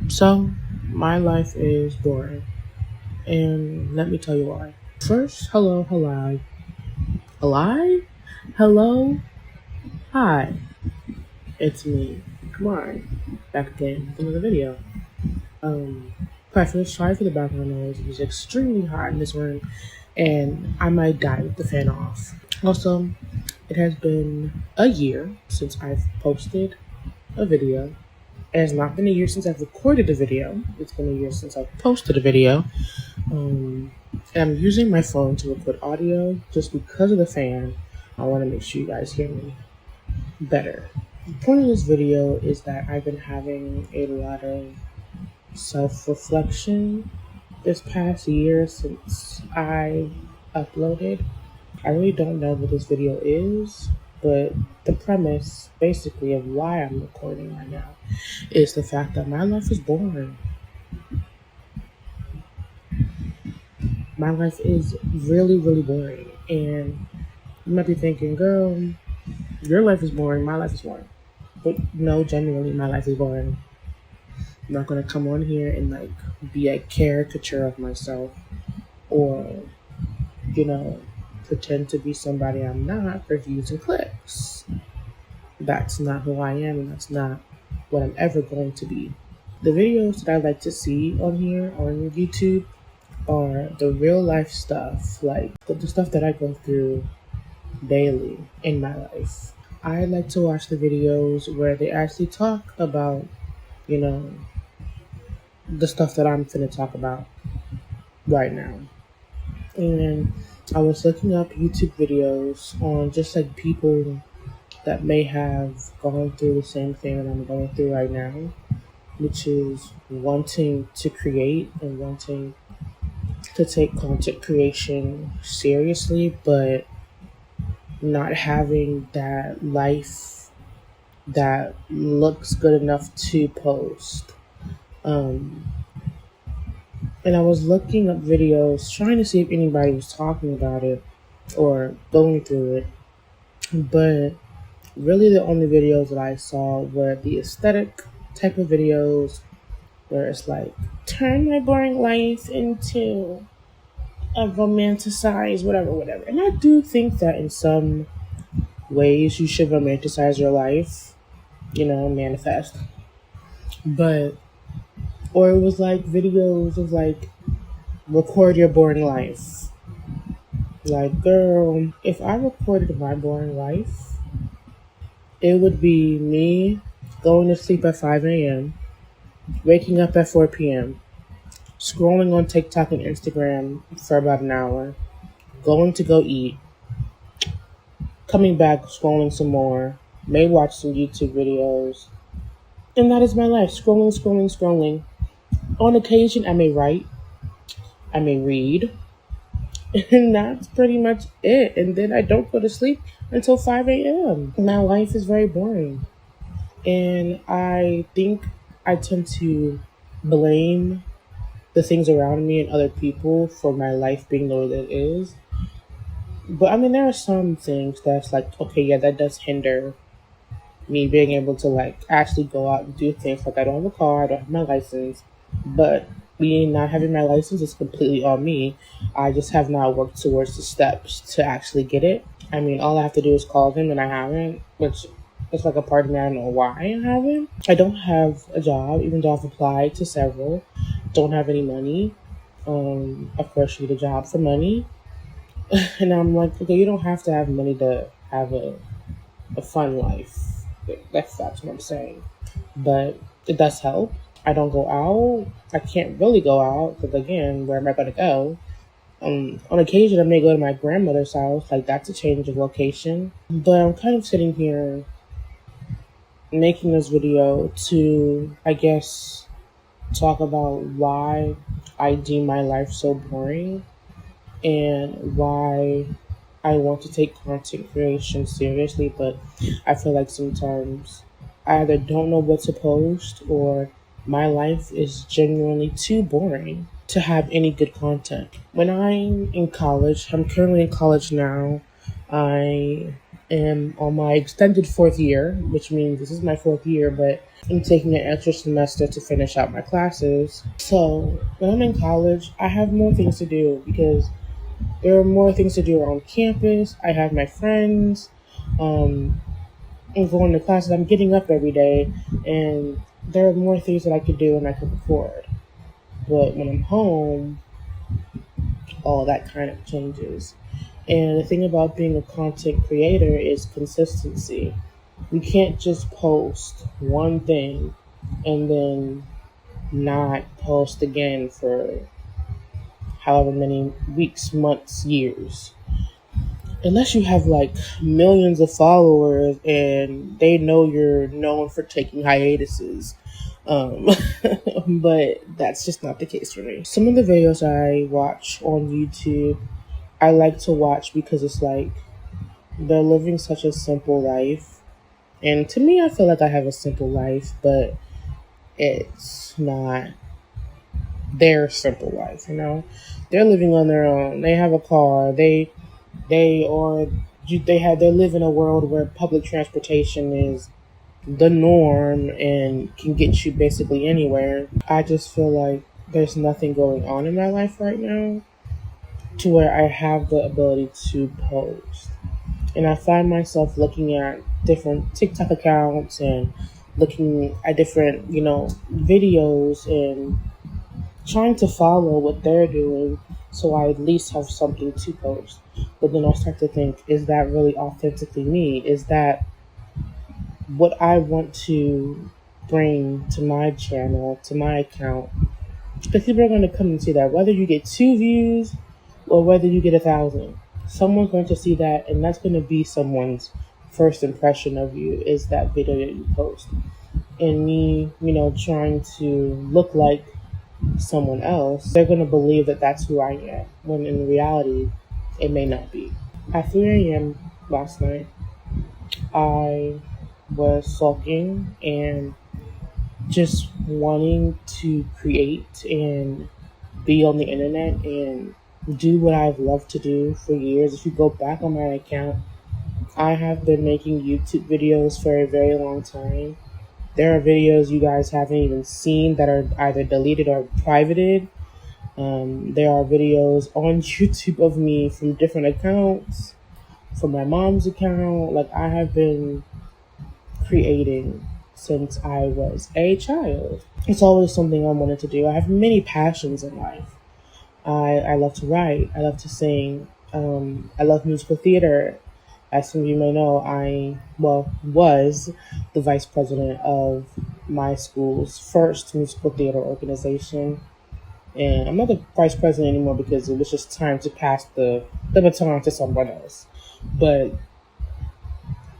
So, my life is boring, and let me tell you why. First, hello, hi, it's me, Kamari, back again with another video. Um, Preface, sorry for the background noise. It was extremely hot in this room, and I might die with the fan off. Also, it has been a year since I've posted a video. It has not been a year since I've recorded a video. It's been a year since I've posted a video. And I'm using my phone to record audio just because of the fan. I want to make sure you guys hear me better. The point of this video is that I've been having a lot of self-reflection this past year since I uploaded. I really don't know what this video is, but the premise basically of why I'm recording right now is the fact that my life is boring. My life is really, really boring. And you might be thinking, girl, your life is boring, my life is boring. But no, genuinely, my life is boring. I'm not going to come on here and be a caricature of myself or, pretend to be somebody I'm not for views and clicks. That's not who I am, and that's not what I'm ever going to be. The videos that I like to see on here on YouTube are the real life stuff, like the stuff that I go through daily in my life. I like to watch the videos where they actually talk about, the stuff that I'm finna talk about right now. And I was looking up YouTube videos on just like people that may have gone through the same thing that I'm going through right now, which is wanting to create and wanting to take content creation seriously, but not having that life that looks good enough to post. And I was looking up videos trying to see if anybody was talking about it or going through it, but really the only videos that I saw were the aesthetic type of videos where it's like, turn my boring life into a romanticized whatever. And I do think that in some ways you should romanticize your life, manifest. Or it was like videos of like, record your boring life. Like, girl, if I recorded my boring life, it would be me going to sleep at 5 a.m., waking up at 4 p.m., scrolling on TikTok and Instagram for about an hour, going to go eat, coming back, scrolling some more, may watch some YouTube videos, and that is my life, scrolling. On occasion, I may write, I may read, and that's pretty much it. And then I don't go to sleep until 5 a.m. My life is very boring. And I think I tend to blame the things around me and other people for my life being the way that it is. But I mean, there are some things that's like, okay, yeah, that does hinder me being able to like actually go out and do things. Like, I don't have a car, I don't have my license, but me not having my license is completely on me. I just have not worked towards the steps to actually get it. I mean, all I have to do is call them, and I haven't, which it's like a part of me, I don't know why I haven't. I don't have a job, even though I've applied to several. Don't have any money. Of course, you need a job for money. And I'm like, okay, you don't have to have money to have a fun life. That's what I'm saying. But it does help. I don't go out. I can't really go out because, again, where am I going to go? On occasion, I may go to my grandmother's house. Like, that's a change of location. But I'm kind of sitting here making this video to, I guess, talk about why I deem my life so boring and why I want to take content creation seriously, but I feel like sometimes I either don't know what to post or my life is genuinely too boring to have any good content. When I'm in college, I'm currently in college now. I am on my extended fourth year, which means this is my fourth year, but I'm taking an extra semester to finish out my classes. So when I'm in college, I have more things to do because there are more things to do around campus. I have my friends. I'm going to classes. I'm getting up every day, and there are more things that I could do and I could record. But when I'm home, all that kind of changes. And the thing about being a content creator is consistency. You can't just post one thing and then not post again for however many weeks, months, years. Unless you have like millions of followers and they know you're known for taking hiatuses. Um, but that's just not the case for me. Some of the videos I watch on YouTube, I like to watch because it's like they're living such a simple life. And to me, I feel like I have a simple life, but it's not their simple life, you know? They're living on their own. They have a car. They live in a world where public transportation is the norm and can get you basically anywhere. I just feel like there's nothing going on in my life right now to where I have the ability to post. And I find myself looking at different TikTok accounts and looking at different, videos and trying to follow what they're doing so I at least have something to post. But then I start to think, is that really authentically me? Is that what I want to bring to my channel, to my account? Because people are going to come and see that. Whether you get 2 views or whether you get 1,000, someone's going to see that, and that's going to be someone's first impression of you is that video that you post. And me, trying to look like someone else, they're going to believe that that's who I am, when in reality, it may not be. At 3 a.m. last night, I was sulking and just wanting to create and be on the internet and do what I've loved to do for years. If you go back on my account, I have been making YouTube videos for a very long time. There are videos you guys haven't even seen that are either deleted or privated. There are videos on YouTube of me from different accounts, from my mom's account. Like, I have been creating since I was a child. It's always something I wanted to do. I have many passions in life. I love to write. I love to sing. I love musical theater. As some of you may know, was the vice president of my school's first musical theater organization. And I'm not the vice president anymore because it was just time to pass the baton to someone else. But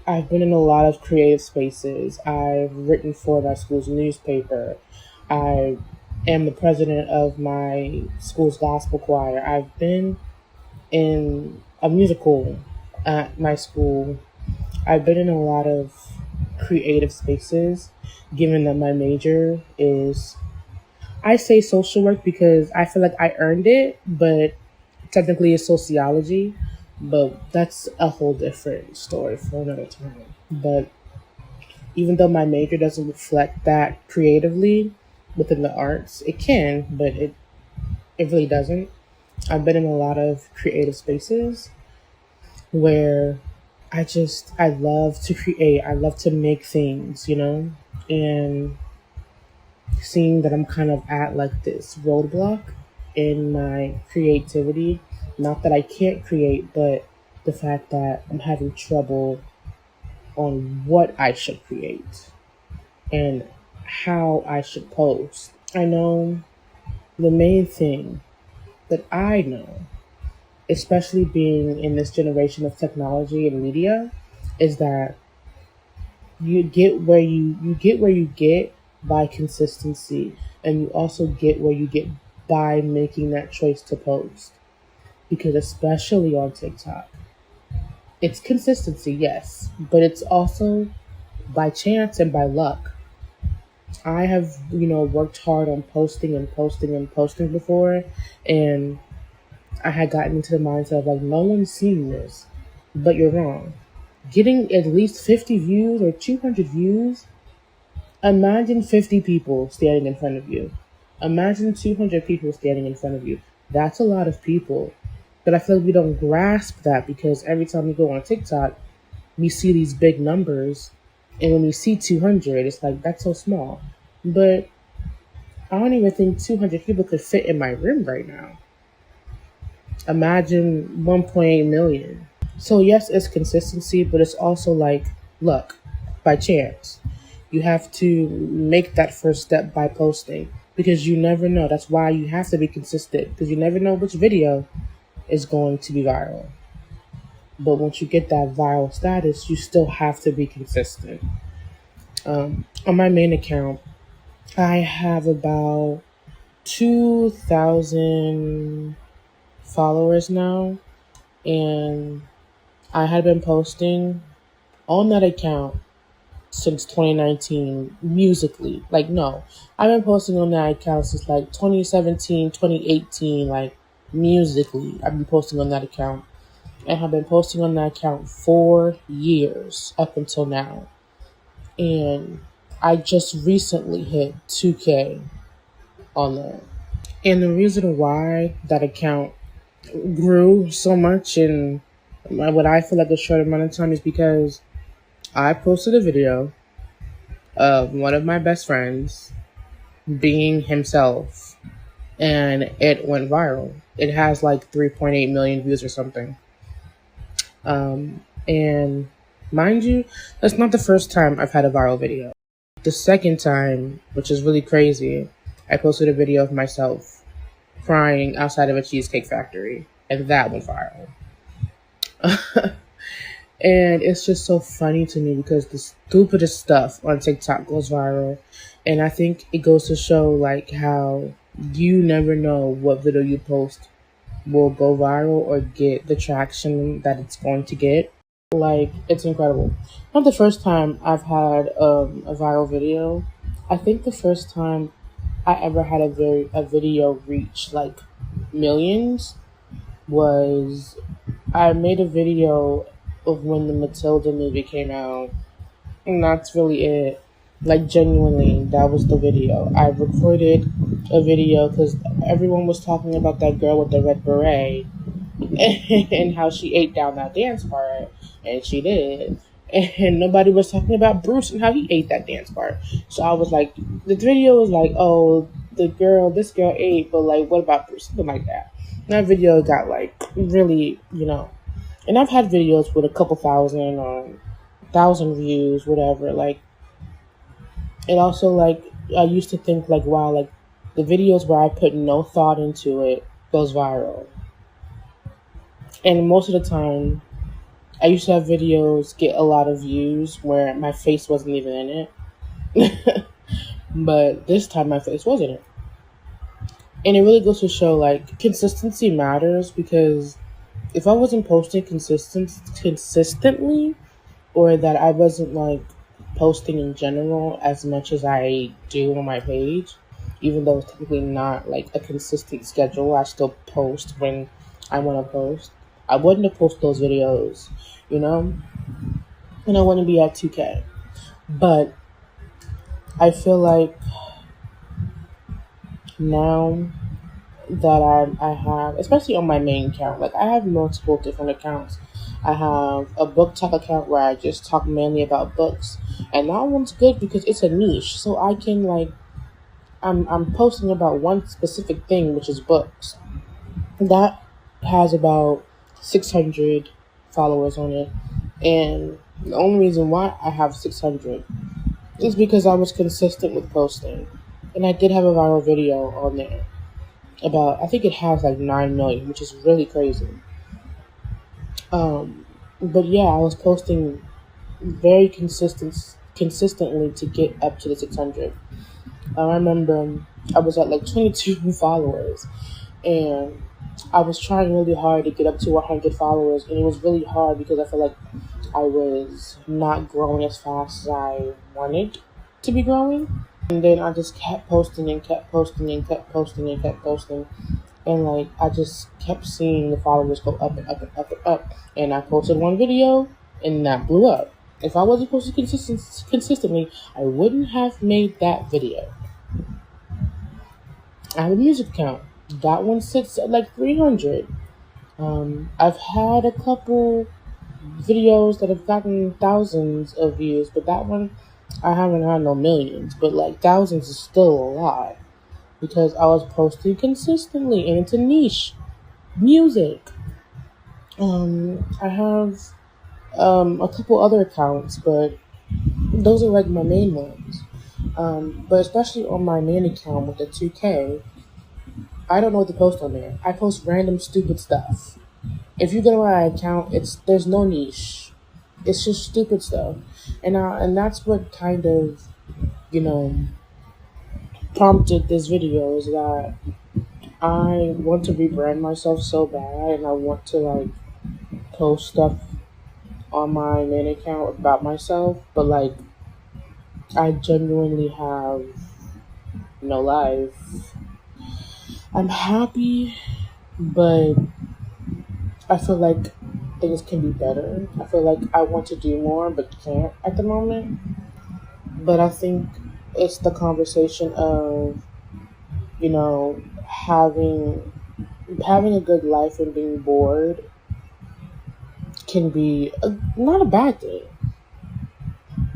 I've been in a lot of creative spaces. I've written for my school's newspaper. I am the president of my school's gospel choir. I've been in a musical at my school. I've been in a lot of creative spaces, given that my major is, I say social work because I feel like I earned it, but technically it's sociology. But that's a whole different story for another time. But even though my major doesn't reflect that creatively within the arts, it can, but it really doesn't. I've been in a lot of creative spaces where I love to create. I love to make things, and seeing that I'm kind of at like this roadblock in my creativity. Not that I can't create, but the fact that I'm having trouble on what I should create and how I should post. I know the main thing that I know, especially being in this generation of technology and media, is that you get where you get by consistency, and you also get where you get by making that choice to post. Because especially on TikTok, it's consistency, yes, but it's also by chance and by luck. I have, worked hard on posting and posting and posting before, and I had gotten into the mindset of like, no one's seeing this, but you're wrong. getting at least 50 views or 200 views. Imagine 50 people standing in front of you. Imagine 200 people standing in front of you. That's a lot of people. But I feel like we don't grasp that because every time we go on TikTok, we see these big numbers. And when we see 200, it's like, that's so small. But I don't even think 200 people could fit in my room right now. Imagine 1.8 million. So yes, it's consistency, but it's also like luck by chance. You have to make that first step by posting because you never know. That's why you have to be consistent because you never know which video is going to be viral. But once you get that viral status, you still have to be consistent. On my main account, I have about 2,000 followers now, and I had been posting on that account since 2019 musically. Like, no, I've been posting on that account since like 2017, 2018, like musically. I've been posting on that account and have been posting on that account for years up until now. And I just recently hit 2K on there. And the reason why that account grew so much in what I feel like a short amount of time is because I posted a video of one of my best friends being himself and it went viral. It has like 3.8 million views or something. And mind you, that's not the first time I've had a viral video. The second time, which is really crazy, I posted a video of myself crying outside of a Cheesecake Factory, and that went viral. And it's just so funny to me because the stupidest stuff on TikTok goes viral. And I think it goes to show like how you never know what video you post will go viral or get the traction that it's going to get. Like, it's incredible. Not the first time I've had a viral video. I think the first time I ever had a video reach like millions was I made a video of when the Matilda movie came out, and that's really it. Like, genuinely, that was the video. I recorded a video because everyone was talking about that girl with the red beret and how she ate down that dance part, and she did. And nobody was talking about Bruce and how he ate that dance part. So I was like, the video was like, oh, this girl ate, but like, what about Bruce? Something like that. And that video got like really, and I've had videos with a couple thousand or 1,000 views, whatever. Like, it also like, I used to think like, wow, like the videos where I put no thought into it goes viral. And most of the time, I used to have videos get a lot of views where my face wasn't even in it. But this time my face was in it. And it really goes to show like consistency matters because if I wasn't posting consistently or that I wasn't like posting in general as much as I do on my page, even though it's typically not like a consistent schedule, I still post when I want to post. I wouldn't have posted those videos, and I wouldn't be at 2K. But I feel like now that I have, especially on my main account, like I have multiple different accounts. I have a book talk account where I just talk mainly about books, and that one's good because it's a niche, so I can like, I'm posting about one specific thing, which is books. That has about 600 followers on it, and the only reason why I have 600 is because I was consistent with posting, and I did have a viral video on there about, I think it has like 9 million, which is really crazy. But yeah, I was posting very consistently to get up to the 600. I remember I was at like 22 followers, and I was trying really hard to get up to 100 followers, and it was really hard because I feel like I was not growing as fast as I wanted to be growing. And then I just kept posting and kept posting and kept posting and kept posting. And like, I just kept seeing the followers go up and up and up and up. And I posted one video, and that blew up. If I wasn't posting consistently, I wouldn't have made that video. I have a music account. That one sits at like 300. I've had a couple videos that have gotten thousands of views, but that one I haven't had no millions. But like thousands is still a lot because I was posting consistently and it's a niche music. I have a couple other accounts, but those are like my main ones. But especially on my main account with the 2K, I don't know what to post on there. I post random stupid stuff. If you go to my account, there's no niche. It's just stupid stuff, and that's what kind of, you know, prompted this video is that I want to rebrand myself so bad, and I want to like post stuff on my main account about myself, but like I genuinely have no life. I'm happy, but I feel like things can be better. I feel like I want to do more, but can't at the moment. But I think it's the conversation of, you know, having a good life and being bored can be not a bad thing.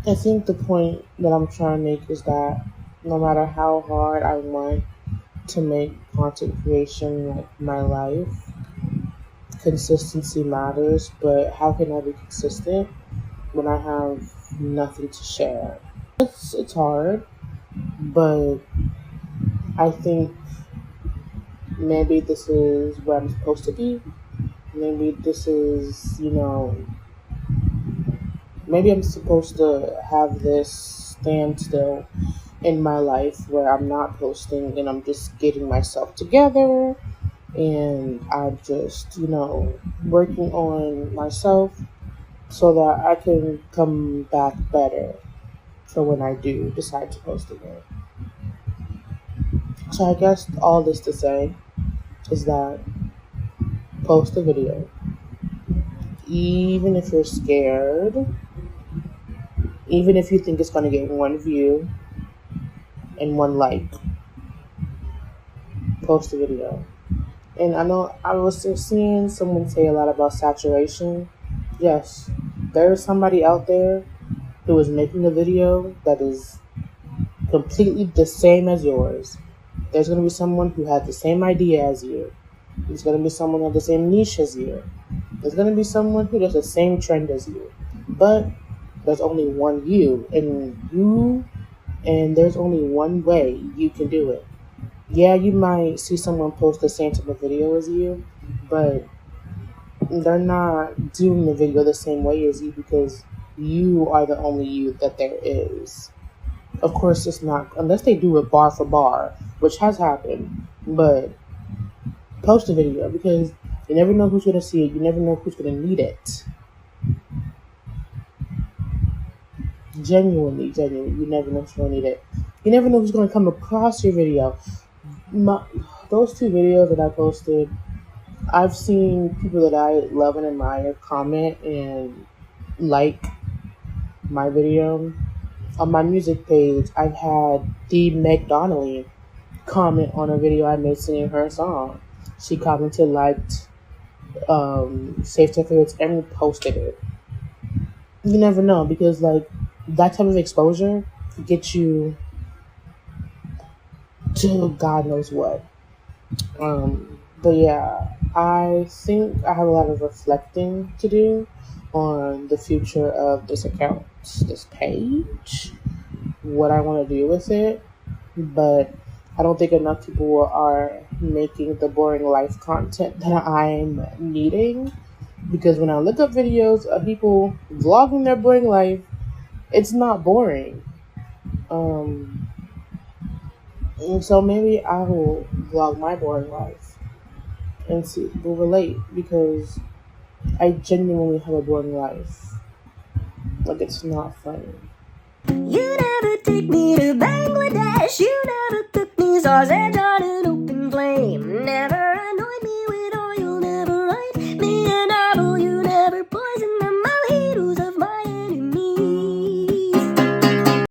I think the point that I'm trying to make is that no matter how hard I want to make content creation like my life, consistency matters, but how can I be consistent when I have nothing to share? It's hard, but I think maybe this is where I'm supposed to be. Maybe this is, maybe I'm supposed to have this standstill in my life where I'm not posting and I'm just getting myself together and I'm just, working on myself so that I can come back better for when I do decide to post again. So I guess all this to say is that post a video. Even if you're scared, even if you think it's going to get one view and one like, post a video. And I know I was seeing someone say a lot about saturation. Yes, there is somebody out there who is making a video that is completely the same as yours. There's going to be someone who had the same idea as you. There's going to be someone who has the same niche as you. There's going to be someone who does the same trend as you. But there's only one you, and there's only one way you can do it. Yeah, you might see someone post the same type of video as you, but they're not doing the video the same way as you because you are the only you that there is. Of course, it's not, unless they do it bar for bar, which has happened, but post a video because you never know who's going to see it. You never know who's going to need it. Genuinely, you never know who's going to need it. You never know who's going to come across your video. Those two videos that I posted, I've seen people that I love and admire comment and like my video. On my music page, I've had the Meg Donnelly comment on a video I made singing her song. She commented, liked, saved her favorites, and posted it. You never know because like that type of exposure could get you to God knows what. But yeah, I think I have a lot of reflecting to do on the future of this account, this page, what I want to do with it. But I don't think enough people are making the boring life content that I'm needing. Because when I look up videos of people vlogging their boring life, it's not boring. And so maybe I will vlog my boring life and see if people relate because I genuinely have a boring life. Like, it's not funny. You never take me to Bangladesh. You never took me sausage on